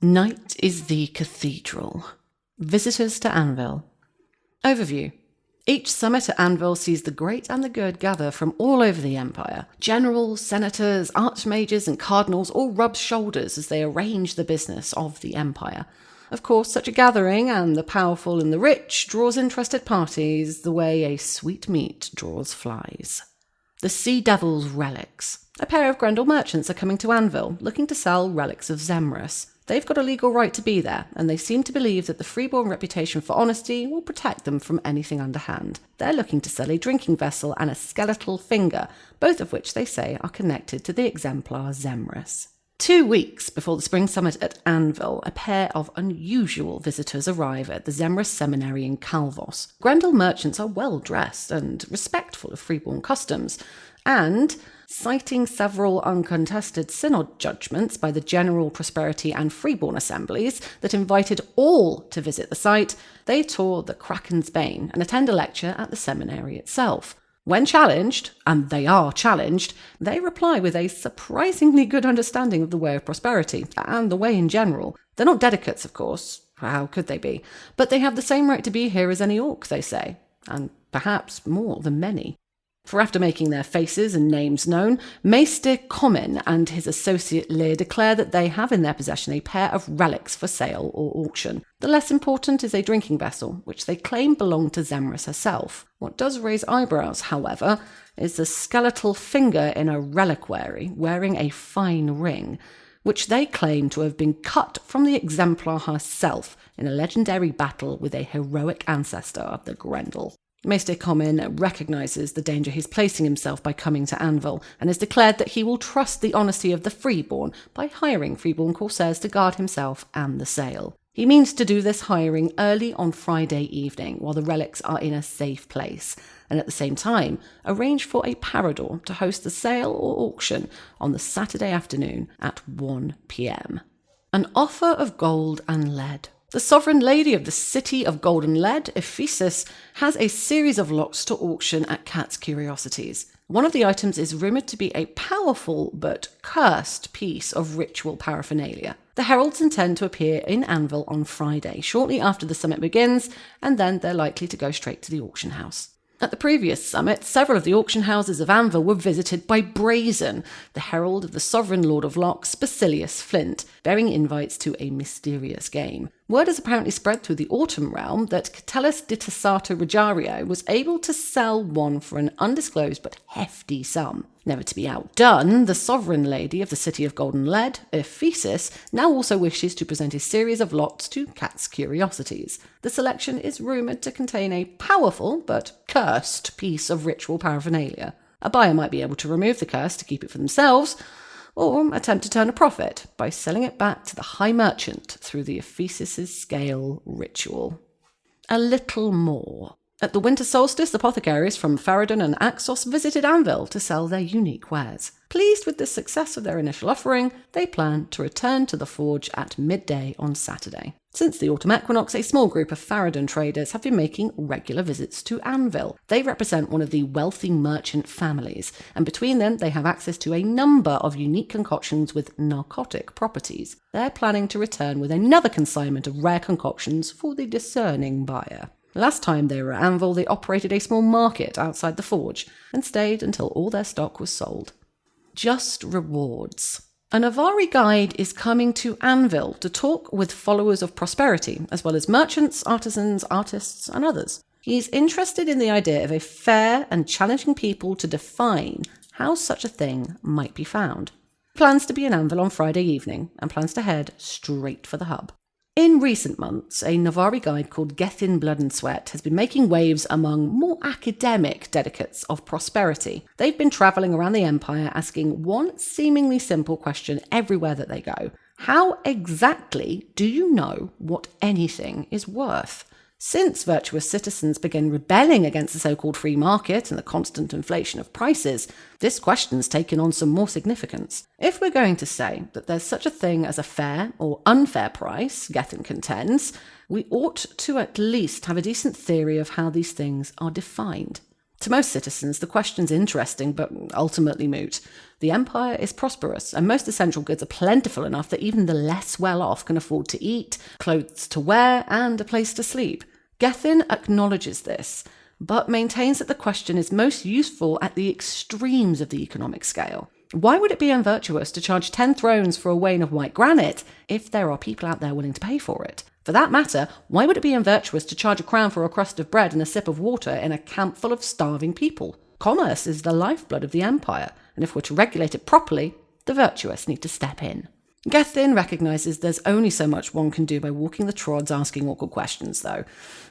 Night is the Cathedral. Visitors to Anvil. Overview. Each summit at Anvil sees the great and the good gather from all over the Empire. Generals, senators, archmages and cardinals all rub shoulders as they arrange the business of the Empire. Of course, such a gathering, and the powerful and the rich, draws interested parties the way a sweet meat draws flies. The Sea Devil's Relics. A pair of Grendel merchants are coming to Anvil, looking to sell relics of Zemrus. They've got a legal right to be there, and they seem to believe that the freeborn reputation for honesty will protect them from anything underhand. They're looking to sell a drinking vessel and a skeletal finger, both of which they say are connected to the exemplar Zemrus. 2 weeks before the spring summit at Anvil, a pair of unusual visitors arrive at the Zemrus Seminary in Calvos. Grendel merchants are well dressed and respectful of freeborn customs, and citing several uncontested synod judgments by the General Prosperity and Freeborn Assemblies that invited all to visit the site, they tour the Kraken's Bane and attend a lecture at the seminary itself. When challenged, and they are challenged, they reply with a surprisingly good understanding of the way of prosperity, and the way in general. They're not dedicates, of course, how could they be? But they have the same right to be here as any orc, they say, and perhaps more than many. For after making their faces and names known, Maester Comyn and his associate Lear declare that they have in their possession a pair of relics for sale or auction. The less important is a drinking vessel, which they claim belonged to Zemrus herself. What does raise eyebrows, however, is the skeletal finger in a reliquary wearing a fine ring, which they claim to have been cut from the exemplar herself in a legendary battle with a heroic ancestor of the Grendel. Maester Comyn recognises the danger he's placing himself by coming to Anvil, and has declared that he will trust the honesty of the freeborn by hiring freeborn corsairs to guard himself and the sale. He means to do this hiring early on Friday evening, while the relics are in a safe place, and at the same time arrange for a parador to host the sale or auction on the Saturday afternoon at 1 p.m. An offer of gold and lead. The sovereign lady of the city of Gold and Lead, Ephesus, has a series of lots to auction at Cat's Curiosities. One of the items is rumoured to be a powerful but cursed piece of ritual paraphernalia. The heralds intend to appear in Anvil on Friday, shortly after the summit begins, and then they're likely to go straight to the auction house. At the previous summit, several of the auction houses of Anvil were visited by Brazen, the herald of the sovereign lord of Locks, Basilius Flint, bearing invites to a mysterious game. Word has apparently spread through the Autumn realm that Catellus de Tessato Rogario was able to sell one for an undisclosed but hefty sum. Never to be outdone, the sovereign lady of the city of Golden Lead, Ephesus, now also wishes to present a series of lots to Cat's Curiosities. The selection is rumoured to contain a powerful but cursed piece of ritual paraphernalia. A buyer might be able to remove the curse to keep it for themselves, or attempt to turn a profit by selling it back to the High Merchant through the Ephesus' scale ritual. A little more. At the winter solstice, apothecaries from Faradon and Axos visited Anvil to sell their unique wares. Pleased with the success of their initial offering, they plan to return to the forge at midday on Saturday. Since the autumn equinox, a small group of Faradon traders have been making regular visits to Anvil. They represent one of the wealthy merchant families, and between them they have access to a number of unique concoctions with narcotic properties. They're planning to return with another consignment of rare concoctions for the discerning buyer. Last time they were at Anvil, they operated a small market outside the forge and stayed until all their stock was sold. Just rewards. An Avari guide is coming to Anvil to talk with followers of prosperity, as well as merchants, artisans, artists, and others. He's interested in the idea of a fair and challenging people to define how such a thing might be found. He plans to be in Anvil on Friday evening, and plans to head straight for the hub. In recent months, a Navari guide called Gethin Blood and Sweat has been making waves among more academic dedicates of prosperity. They've been travelling around the Empire asking one seemingly simple question everywhere that they go. How exactly do you know what anything is worth? Since virtuous citizens began rebelling against the so-called free market and the constant inflation of prices, this question's taken on some more significance. If we're going to say that there's such a thing as a fair or unfair price, Gethin contends, we ought to at least have a decent theory of how these things are defined. To most citizens, the question's interesting, but ultimately moot. The Empire is prosperous, and most essential goods are plentiful enough that even the less well-off can afford to eat, clothes to wear, and a place to sleep. Gethin acknowledges this, but maintains that the question is most useful at the extremes of the economic scale. Why would it be unvirtuous to charge 10 thrones for a wain of white granite if there are people out there willing to pay for it? For that matter, why would it be unvirtuous to charge a crown for a crust of bread and a sip of water in a camp full of starving people? Commerce is the lifeblood of the Empire, and if we're to regulate it properly, the virtuous need to step in. Gethin recognises there's only so much one can do by walking the trods asking awkward questions, though.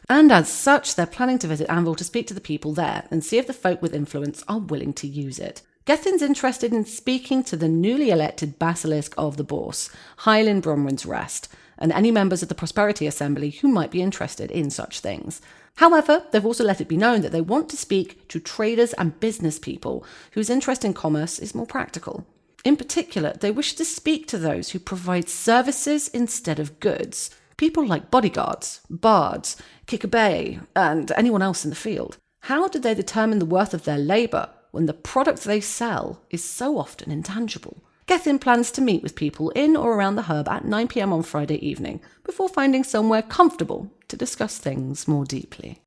And as such, they're planning to visit Anvil to speak to the people there and see if the folk with influence are willing to use it. Gethin's interested in speaking to the newly elected Basilisk of the Bourse, Hylin Bronwyn's Rest, and any members of the Prosperity Assembly who might be interested in such things. However, they've also let it be known that they want to speak to traders and business people whose interest in commerce is more practical. In particular, they wish to speak to those who provide services instead of goods, people like bodyguards, bards, kikabay, and anyone else in the field. How do they determine the worth of their labour when the product they sell is so often intangible? Gethin plans to meet with people in or around the hub at 9 p.m. on Friday evening, before finding somewhere comfortable to discuss things more deeply.